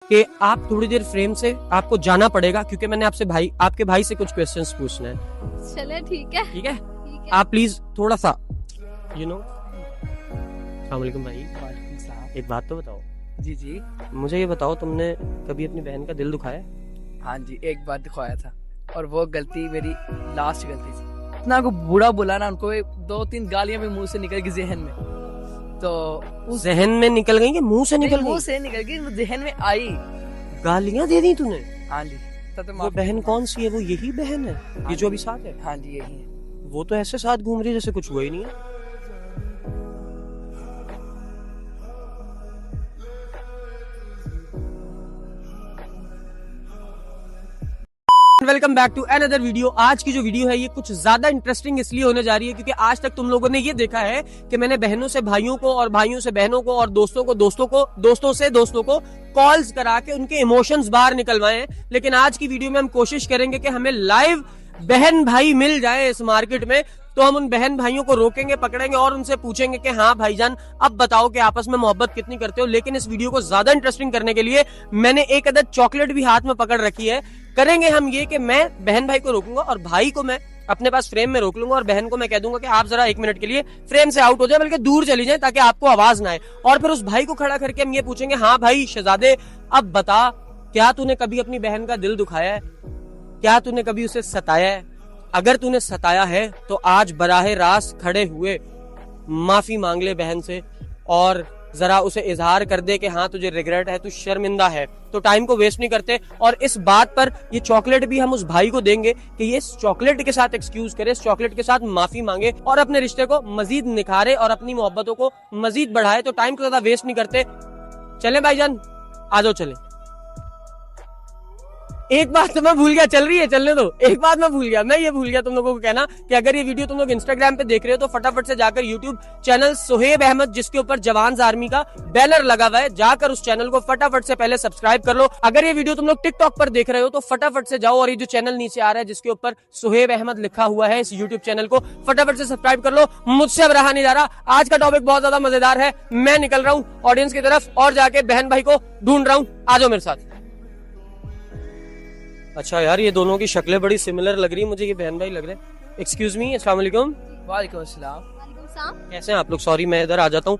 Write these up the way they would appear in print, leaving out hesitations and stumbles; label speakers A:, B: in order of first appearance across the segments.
A: कि आप थोड़ी देर फ्रेम से आपको जाना पड़ेगा क्योंकि मैंने आपके भाई से कुछ क्वेश्चंस पूछना है।
B: चले ठीक है।
A: ठीक है, आप प्लीज थोड़ा सा अस्सलाम वालेकुम भाई। एक बात तो बताओ।
C: जी जी।
A: मुझे ये बताओ, तुमने कभी अपनी बहन का दिल दुखाया?
C: हाँ जी, एक बार दिखाया था और वो गलती मेरी लास्ट गलती थी। इतना को बुरा बोला ना, उनको 2-3 गालियां भी मुंह से निकल गई जहन में। तो
A: उस जहन में निकल गई कि मुंह से निकल गई?
C: मुंह से निकल गई, जहन में आई।
A: गालियां दे दी तूने?
C: हाँ जी। तो
A: वो बहन कौन सी है? वो यही बहन है? ये जो अभी साथ है?
C: हाँ जी, यही है।
A: वो तो ऐसे साथ घूम रही है जैसे कुछ हुआ ही नहीं है। Welcome back to another video. आज की जो वीडियो है ये कुछ ज्यादा इंटरेस्टिंग इसलिए होने जा रही है क्योंकि आज तक तुम लोगों ने ये देखा है कि मैंने बहनों से भाइयों को और भाइयों से बहनों को और दोस्तों से दोस्तों को कॉल्स करा के उनके इमोशंस बाहर निकलवाए हैं। लेकिन आज की वीडियो में हम कोशिश करेंगे कि हमें लाइव बहन भाई मिल जाए इस मार्केट में, तो हम उन बहन भाइयों को रोकेंगे, पकड़ेंगे और उनसे पूछेंगे कि हाँ भाईजान अब बताओ कि आपस में मोहब्बत कितनी करते हो। लेकिन इस वीडियो को ज्यादा इंटरेस्टिंग करने के लिए मैंने एक अदद चॉकलेट भी हाथ में पकड़ रखी है। करेंगे हम ये कि मैं बहन भाई को रोकूंगा और भाई को मैं अपने पास फ्रेम में रोक लूंगा और बहन को मैं कह दूंगा कि आप जरा 1 मिनट के लिए फ्रेम से आउट हो जाए, बल्कि दूर चली जाए ताकि आपको आवाज ना आए। और फिर उस भाई को खड़ा करके हम ये पूछेंगे, हाँ भाई शहजादे अब बता, क्या तूने कभी अपनी बहन का दिल दुखाया है? क्या तूने कभी उसे सताया है? अगर तूने सताया है तो आज बराहे रास्त खड़े हुए माफी मांग ले बहन से और जरा उसे इजहार कर दे कि हाँ तुझे रिग्रेट है, तू शर्मिंदा है। तो टाइम को वेस्ट नहीं करते और इस बात पर ये चॉकलेट भी हम उस भाई को देंगे कि ये इस चॉकलेट के साथ एक्सक्यूज करे, इस चॉकलेट के साथ माफी मांगे और अपने रिश्ते को मजीद निखारे और अपनी मोहब्बतों को मजीद बढ़ाए। तो टाइम को ज्यादा वेस्ट नहीं करते, चले भाईजान आ जाओ चले। एक बात तो मैं भूल गया, चल रही है चलने दो। एक बात मैं भूल गया, मैं ये भूल गया तुम लोगों को कहना कि अगर ये वीडियो तुम लोग इंस्टाग्राम पे देख रहे हो तो फटाफट से जाकर यूट्यूब चैनल सुहेब अहमद जिसके ऊपर जवान्स आर्मी का बैनर लगा हुआ है, जाकर उस चैनल को फटाफट से पहले सब्सक्राइब कर लो। अगर ये वीडियो तुम लोग टिकटॉक पर देख रहे हो तो फटाफट से जाओ और ये जो चैनल नीचे आ रहा है जिसके ऊपर सुहेब अहमद लिखा हुआ है, इस यूट्यूब चैनल को फटाफट से सब्सक्राइब कर लो। मुझसे अब रहा नहीं जा रहा, आज का टॉपिक बहुत ज्यादा मजेदार है। मैं निकल रहा हूँ ऑडियंस की तरफ और जाके बहन भाई को ढूंढ रहा हूँ, आ जाओ मेरे साथ। अच्छा यार, ये दोनों की शक्लें बड़ी सिमिलर लग रही है मुझे, ये बहन भाई लग रहे हैं। एक्सक्यूज मी, अस्सलाम वालेकुम।
C: वालेकुम अस्सलाम।
A: कैसे हैं आप लोग? सॉरी मैं इधर आ जाता हूँ।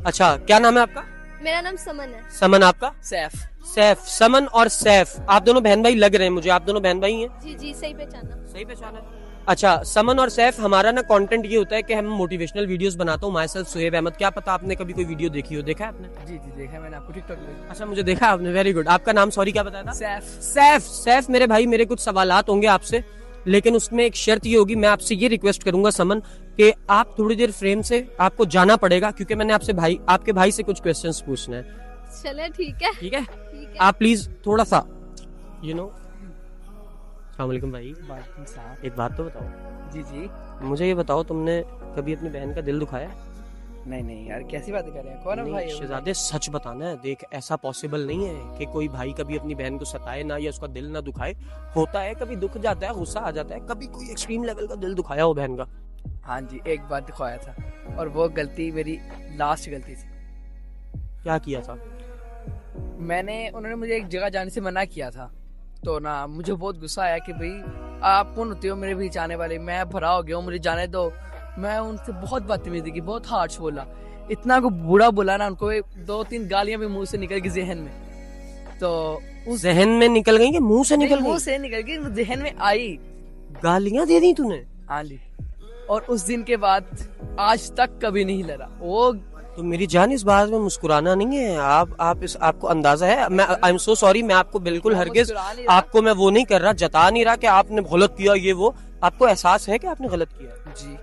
A: अच्छा क्या नाम है आपका?
B: मेरा नाम समन है।
A: समन, आपका?
C: सैफ।
A: सैफ। समन और सैफ, आप दोनों बहन भाई लग रहे हैं मुझे। आप दोनों बहन भाई हैं?
B: जी जी, सही पहचाना।
A: सही पहचाना है। अच्छा समन और सैफ, हमारा ना कंटेंट ये होता है कि हम मोटिवेशनल वीडियोस बनाता हूँ। My self Suhaib Ahmed. क्या पता आपने कभी कोई वीडियो देखी हो? देखा है आपने?
C: जी जी देखा मैंने आपको टिकटॉक में।
A: अच्छा मुझे देखा आपने, वेरी गुड। आपका नाम सॉरी क्या बताया था?
C: सैफ।
A: सैफ। सैफ मेरे भाई, मेरे कुछ सवालात होंगे आपसे, लेकिन उसमें एक शर्त ये होगी, मैं आपसे ये रिक्वेस्ट करूंगा समन कि आप थोड़ी देर फ्रेम से आपको जाना पड़ेगा क्योंकि मैंने आपके भाई से कुछ क्वेश्चंस पूछना है।
B: चले ठीक है।
A: ठीक है, आप प्लीज थोड़ा सा अस्सलाम वालेकुम भाई।
C: वालेकुम सलाम।
A: एक बात तो बताओ।
C: जी जी।
A: मुझे ये बताओ, तुमने कभी अपनी बहन का दिल दुखाया?
C: नहीं नहीं यार, कैसी बातें कर रहे हैं? कौन है भाई?
A: शहजादे सच बताना है। देख ऐसा पॉसिबल नहीं है कि कोई भाई कभी अपनी बहन को सताए ना या उसका दिल ना दुखाए। होता है, कभी दुख जाता है, गुस्सा आ जाता है, कभी कोई एक्सट्रीम लेवल का दिल दुखाया हो बहन का?
C: हाँ जी, एक बार दिखाया था और वो गलती मेरी लास्ट गलती थी।
A: क्या किया था?
C: उन्होंने मुझे एक जगह जाने से मना किया था, तो ना मुझे बहुत गुस्सा आया कि भाई आप कौन होते हो मेरे बीच आने वाले, मैं भरा हो गया हूँ, मुझे जाने दो। मैं उनसे बहुत बदतमीजी की, बहुत हार्श बोला, इतना को बुरा बोला ना, उनको 2-3 गालियां भी मुंह से निकल गई जहन में। तो
A: उस जहन में निकल गई कि मुंह से निकल गई?
C: मुंह से निकल गई, जहन में आई।
A: गालियां दे दी तूने?
C: हाँ जी। और उस दिन के बाद आज तक कभी नहीं लड़ा वो।
A: तो मेरी जान इस बात में मुस्कुराना नहीं है। आपको अंदाजा है, मैं आई एम सो सॉरी, मैं आपको बिल्कुल हरगिज आपको मैं वो नहीं कर रहा, जता नहीं रहा कि आपने गलत किया ये वो। आपको एहसास है कि आपने गलत किया?
C: जी।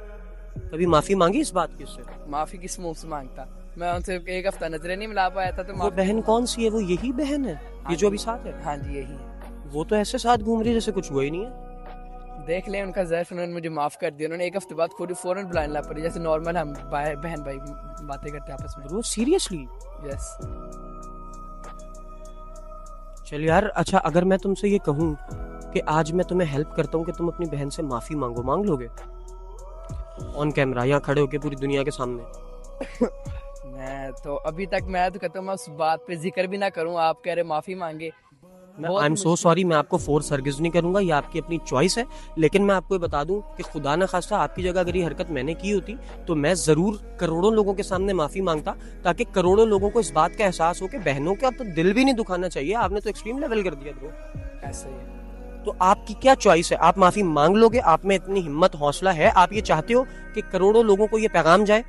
A: कभी माफी मांगी इस बात की उससे?
C: माफी किस मुंह से मांगता, मैं उनसे 1 हफ्ता नजरें नहीं मिला पाया था। तो
A: वो बहन कौन सी है? वो यही बहन है ये जो अभी साथ है?
C: हाँ जी यही है।
A: वो तो ऐसे साथ घूम रही है जैसे कुछ हुआ ही नहीं है।
C: देख ले उनका ज़र्फ, उन्होंने मुझे माफ कर दिया। उन्होंने 1 हफ्ते बाद खुद फौरन बुलाने लग पड़ी, जैसे नॉर्मल हम बहन भाई बातें करते आपस में।
A: वो सीरियसली?
C: यस।
A: चल यार, अच्छा अगर मैं तुमसे ये कहूँ कि आज मैं तुम्हें हेल्प करता हूँ कि तुम अपनी बहन से माफी मांगो, मांग लोगे? ऑन कैमरा यहाँ खड़े होके पूरी दुनिया के सामने।
C: मैं तो अभी तक मैं तो कहता हूँ मैं उस बात पे जिक्र भी ना करूँ, आप कह रहे माफी मांगे।
A: आई एम सो सॉरी, मैं आपको फोर्स हरगिज नहीं करूंगा, ये आपकी अपनी चॉइस है। लेकिन मैं आपको ये बता दूं कि खुदा न खास्ता आपकी जगह अगर ये हरकत मैंने की होती तो मैं जरूर करोड़ों लोगों के सामने माफी मांगता, ताकि करोड़ों लोगों को इस बात का एहसास हो कि बहनों का तो दिल भी नहीं दुखाना चाहिए। आपने तो एक्सट्रीम लेवल कर दिया ब्रो।
C: ऐसे ही है।
A: तो आपकी क्या चॉइस है? आप माफी मांग लोगे? आप में इतनी हिम्मत हौसला है? आप ये चाहते हो कि करोड़ों लोगों को ये पैगाम जाए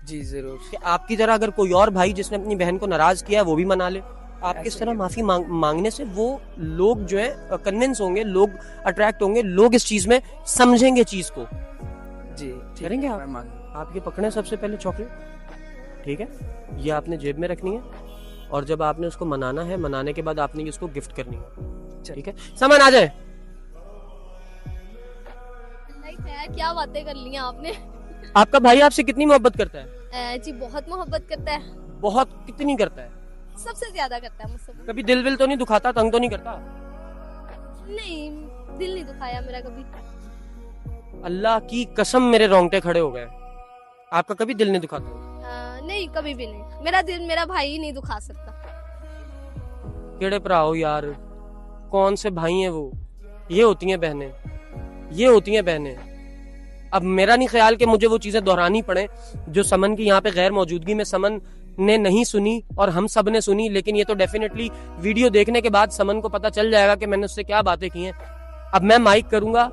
C: जी जरूर।
A: कि आपकी तरह अगर कोई और भाई जिसने अपनी बहन को नाराज किया है वो भी मना ले? आप किस तरह माफी मांगने से वो लोग जो है कन्विंस होंगे, लोग अट्रैक्ट होंगे, लोग इस चीज में समझेंगे चीज को।
C: जी
A: करेंगे आप ये पकड़े सबसे पहले चॉकलेट, ठीक है? ये आपने जेब में रखनी है और जब आपने उसको मनाना है, मनाने के बाद आपने इसको गिफ्ट करनी है, ठीक है? समन आ जाए।
B: क्या बातें कर ली आपने।
A: आपका भाई आपसे कितनी मोहब्बत करता है?
B: जी बहुत मोहब्बत करता है,
A: बहुत। कितनी करता है?
B: सबसे ज्यादा करता है मुझसे।
A: कभी दिल विल तो नहीं दुखाता, तंग तो नहीं करता?
B: नहीं, दिल नहीं दुखाया मेरा कभी।
A: अल्लाह की कसम मेरे रोंगटे खड़े हो गए। आपका कभी दिल नहीं दुखाता?
B: नहीं, कभी भी नहीं। मेरा दिल मेरा भाई ही नहीं दुखा सकता।
A: केड़े भरा हो यार, कौन से भाई हैं वो? ये होती हैं बहनें, ये होती हैं बहनें। अब मेरा नहीं ख्याल कि मुझे वो चीजें दोहरानी पड़े जो समन की यहाँ पे गैर मौजूदगी में समन ने नहीं सुनी और हम सब ने सुनी। लेकिन ये तो डेफिनेटली वीडियो देखने के बाद समन को पता चल जाएगा कि मैंने उससे क्या बातें की हैं। अब मैं माइक करूंगा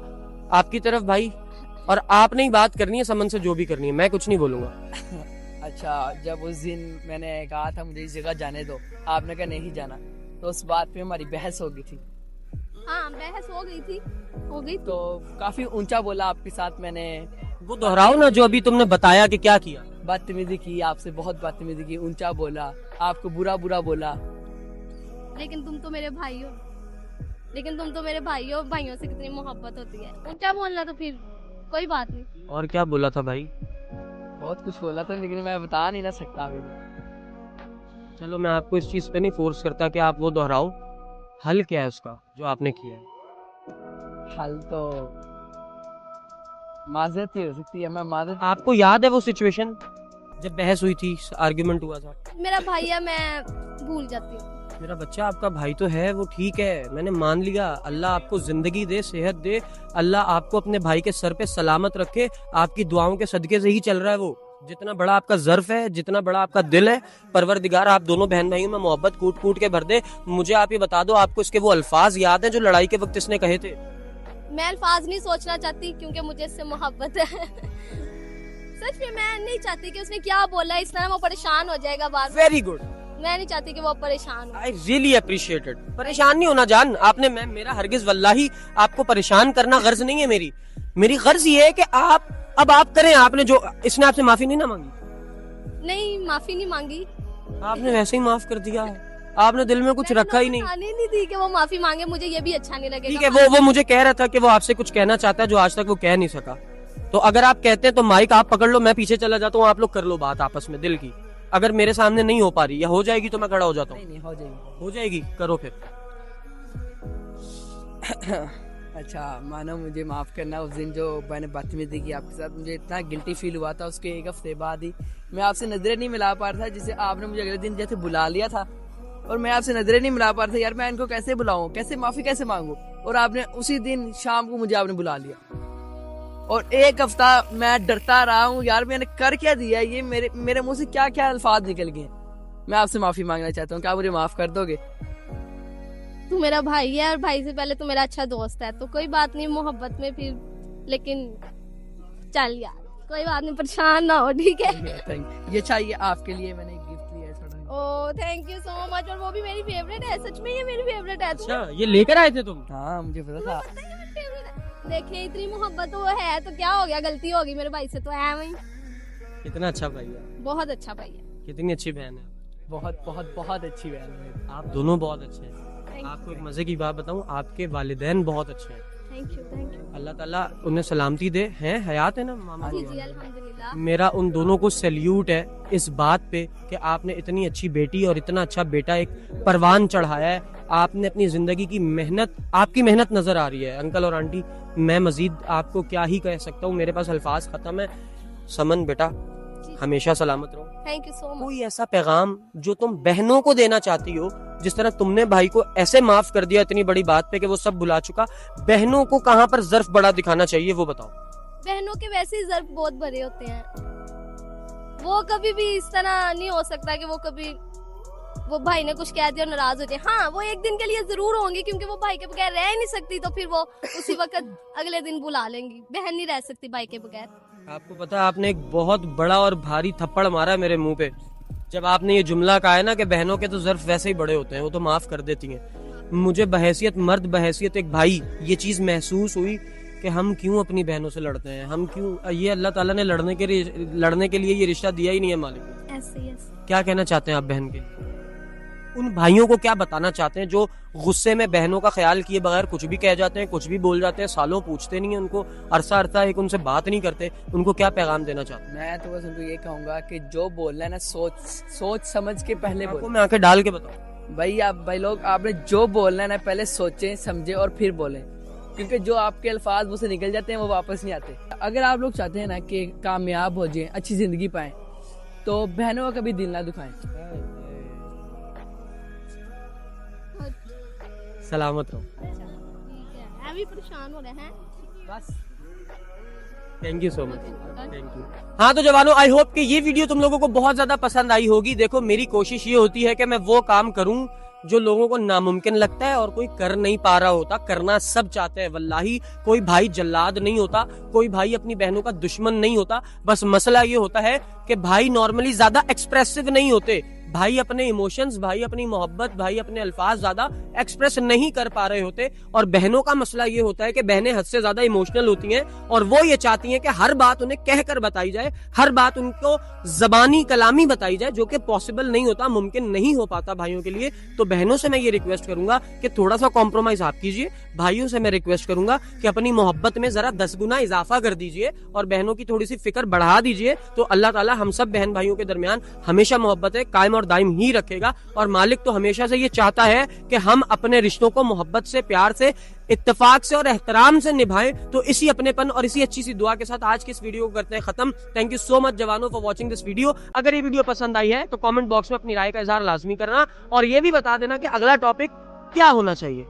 A: आपकी तरफ भाई, और आपने ही बात करनी है समन से, जो भी करनी है, मैं कुछ नहीं बोलूंगा।
C: अच्छा, जब उस दिन मैंने कहा था मुझे इस जगह जाने दो, आपने कहा नहीं जाना, तो उस बात पे हमारी बहस हो गई थी।
B: हाँ, बहस हो गई थी।
C: तो काफी ऊंचा बोला आपके साथ मैंने।
A: वो दोहराओ ना जो अभी तुमने बताया कि क्या किया।
C: बदतमीजी की आपसे, बहुत बदतमीजी की, ऊंचा बोला, आपको बुरा बुरा बोला।
B: लेकिन तुम तो मेरे भाई हो, भाइयों से कितनी मोहब्बत होती है। ऊंचा बोलना तो फिर कोई बात नहीं।
A: और क्या बोला था भाई?
C: बहुत कुछ बोला था लेकिन मैं बता नहीं ना सकता अभी।
A: चलो मैं आपको इस चीज पे नहीं फोर्स करता कि आप वो दोहराओ। हल क्या है उसका जो आपने किया है?
C: हल तो माजरत ही हो सकती है। मैं माजरत।
A: आपको याद है वो सिचुएशन जब बहस हुई थी, आर्गुमेंट हुआ था?
B: मेरा भाई है, मैं भूल जाती हूँ।
A: मेरा बच्चा आपका भाई तो है, वो ठीक है, मैंने मान लिया। अल्लाह आपको जिंदगी दे, सेहत दे, अल्लाह आपको अपने भाई के सर पे सलामत रखे। आपकी दुआओं के सदके से ही चल रहा है वो। जितना बड़ा आपका ज़र्फ है, जितना बड़ा आपका दिल है, परवरदिगार आप दोनों बहन भाइयों में मोहब्बत कूट कूट के भर दे। मुझे आप ये बता दो, आपको इसके वो अल्फाज याद है जो लड़ाई के वक्त इसने कहे थे?
B: मैं अल्फाज नहीं सोचना चाहती क्योंकि मुझे इससे मोहब्बत है। सच में मैं नहीं चाहती कि उसने क्या बोला, इस तरह वो परेशान हो जाएगा बाद में।
A: Very good.
B: मैं नहीं चाहती कि वो परेशान हो।
A: I really appreciate it. परेशान नहीं होना जान आपने। मेरा हरगिज वल्लाही आपको परेशान करना गर्ज नहीं है। मेरी गर्ज ये है कि आप करें। आपने जो, इसने आपसे माफी नहीं ना मांगी?
B: नहीं, माफी नहीं मांगी।
A: आपने वैसे ही माफ कर दिया। आपने दिल में कुछ रखा ही नहीं।
B: नहीं थी कि वो माफी मांगे, मुझे ये भी अच्छा नहीं लगेगा।
A: ठीक है, वो मुझे कह रहा था कि वो आपसे कुछ कहना चाहता है जो आज तक वो कह नहीं सका। तो अगर आप कहते हैं तो माइक आप पकड़ लो, मैं पीछे चला जाता हूँ, आप लोग कर लो बात आपस में दिल की। अगर मेरे सामने नहीं हो पा रही या हो जाएगी तो मैं खड़ा हो जाता हूँ।
C: नहीं,
A: हो जाएगी, करो फिर।
C: अच्छा, मानो मुझे माफ करना, उस दिन जो मैंने बदतमीजी की आपके साथ, मुझे इतना गिल्टी फील हुआ था। उसके एक हफ्ते बाद ही मैं आपसे नजरें नहीं मिला पा रहा था, जिसे आपने मुझे अगले दिन जैसे बुला लिया था, और मैं आपसे नजरें नहीं मिला पा रहा था। यार मैं इनको कैसे बुलाऊं, कैसे माफी कैसे मांगू, और आपने उसी दिन शाम को मुझे आपने बुला लिया। और एक हफ्ता मैं डरता रहा हूँ यार मैंने कर क्या दिया, ये मेरे मुंह से क्या क्या अल्फाज निकल गए। मैं आपसे माफी मांगना चाहता हूँ, क्या मुझे माफ कर दोगे?
B: तू मेरा भाई है और भाई से पहले तू मेरा अच्छा दोस्त है, तो कोई बात नहीं मोहब्बत में फिर। लेकिन चल यार कोई बात नहीं, परेशान ना हो, ठीक है?
C: ये चाहिए आपके लिए, मैंने एक गिफ्ट लिया है थोड़ा।
B: Oh thank you so much, और वो भी मेरी फेवरेट है। सच में ये मेरी फेवरेट है।
A: अच्छा, ये लेकर आए थे तुम?
C: हाँ, मुझे पता था।
B: देखिए इतनी मोहब्बत वो है तो क्या हो गया, गलती होगी मेरे भाई से तो है वही।
A: कितना अच्छा भाई है,
B: बहुत अच्छा भाई है।
A: कितनी अच्छी बहन है।
C: बहुत बहुत बहुत अच्छी बहन है।
A: आप दोनों बहुत अच्छे हैं। आपको एक मजे की बात बताऊं, आपके वालिदैन बहुत अच्छे हैं।
B: Thank you.
A: अल्लाह ताला उन्हें सलामती दे। हैं हयात है ना मामा?
B: जी अल्हम्दुलिल्लाह।
A: मेरा उन दोनों को सैल्यूट है इस बात पे कि आपने इतनी अच्छी बेटी और इतना अच्छा बेटा एक परवान चढ़ाया है। आपने अपनी जिंदगी की मेहनत, आपकी मेहनत नजर आ रही है। अंकल और आंटी, मैं मजीद आपको क्या ही कह सकता हूँ, मेरे पास अल्फाज खत्म है। समन बेटा, हमेशा सलामत रहो।
B: Thank you so much.
A: कोई ऐसा पैगाम जो तुम बहनों को देना चाहती हो, जिस तरह तुमने भाई को ऐसे माफ कर दिया इतनी बड़ी बात पे कि वो सब भुला चुका, बहनों को कहाँ पर ज़र्फ बड़ा दिखाना चाहिए वो बताओ।
B: बहनों के वैसे ही ज़र्फ बहुत बड़े होते हैं, वो कभी भी इस तरह नहीं हो सकता कि वो कभी वो भाई ने कुछ कह दिया और नाराज हो जाए। हाँ, वो एक दिन के लिए जरूर होंगी, क्योंकि वो भाई के बगैर रह ही नहीं सकती, तो फिर वो उसी वक्त अगले दिन बुला लेंगी। बहन नहीं रह सकती भाई के बगैर।
A: आपको पता है, आपने एक बहुत बड़ा और भारी थप्पड़ मारा मेरे मुंह पे जब आपने ये जुमला कहा है ना कि बहनों के तो ज़र्फ वैसे ही बड़े होते हैं, वो तो माफ कर देती हैं। मुझे बहैसियत मर्द, बहैसियत एक भाई, ये चीज़ महसूस हुई कि हम क्यों अपनी बहनों से लड़ते हैं, हम क्यों, ये अल्लाह ताला ने लड़ने के लिए ये रिश्ता दिया ही नहीं है मालिक।
B: ऐसे
A: क्या कहना चाहते हैं आप बहन के लिए? उन भाइयों को क्या बताना चाहते हैं जो गुस्से में बहनों का ख्याल किए बगैर कुछ भी कह जाते हैं, कुछ भी बोल जाते हैं, सालों पूछते नहीं है उनको, अरसा एक उनसे बात नहीं करते, उनको क्या पैगाम देना चाहते हैं?
C: मैं तो बस उनको ये कहूंगा कि जो बोलना है ना सोच समझ के पहले बोलो।
A: मैं आंखें डाल के बताऊं
C: भाई लोग, आपने जो बोलना है ना पहले सोचें समझे और फिर बोलें, क्योंकि जो आपके अल्फाज मुझसे निकल जाते हैं वो वापस नहीं आते। अगर आप लोग चाहते हैं ना कि कामयाब हो जाएं, अच्छी जिंदगी पाएं, तो बहनों का कभी दिल ना दुखाएं।
A: सलामत रहो।
B: ठीक है, अभी परेशान हो रहे हैं
A: बस। Thank you so much, thank you. हाँ तो जवानों, आई होप कि ये वीडियो तुम लोगों को बहुत ज्यादा पसंद आई होगी। देखो, मेरी कोशिश ये होती है कि मैं वो काम करूं जो लोगों को नामुमकिन लगता है और कोई कर नहीं पा रहा होता। करना सब चाहते हैं, वल्लाही कोई भाई जल्लाद नहीं होता, कोई भाई अपनी बहनों का दुश्मन नहीं होता। बस मसला ये होता है कि भाई नॉर्मली ज्यादा एक्सप्रेसिव नहीं होते, भाई अपने इमोशंस, भाई अपनी मोहब्बत, भाई अपने अल्फाज ज्यादा एक्सप्रेस नहीं कर पा रहे होते। और बहनों का मसला ये होता है कि बहनें हद से ज्यादा इमोशनल होती हैं और वो ये चाहती हैं कि हर बात उन्हें कहकर बताई जाए, हर बात उनको जबानी कलामी बताई जाए, जो कि पॉसिबल नहीं होता, मुमकिन नहीं हो पाता भाइयों के लिए। तो बहनों से मैं ये रिक्वेस्ट करूंगा कि थोड़ा सा कॉम्प्रोमाइज आप कीजिए। भाइयों से मैं रिक्वेस्ट करूंगा कि अपनी मोहब्बत में जरा 10 गुना इजाफा कर दीजिए और बहनों की थोड़ी सी फिक्र बढ़ा दीजिए। तो अल्लाह ताला हम सब बहन भाइयों के दरमियान हमेशा मोहब्बतें कायम और दायम ही रखेगा। और मालिक तो हमेशा से ये चाहता है कि हम अपने रिश्तों को मोहब्बत से, प्यार से, इत्तेफाक से और एहतराम से निभाएं। तो इसी अपनेपन और इसी अच्छी सी दुआ के साथ आज की इस वीडियो को करते हैं खत्म। थैंक यू सो मच जवानों फॉर वॉचिंग दिस वीडियो। अगर ये वीडियो पसंद आई है तो कमेंट बॉक्स में अपनी राय का इजहार लाजमी करना और ये भी बता देना कि अगला टॉपिक क्या होना चाहिए।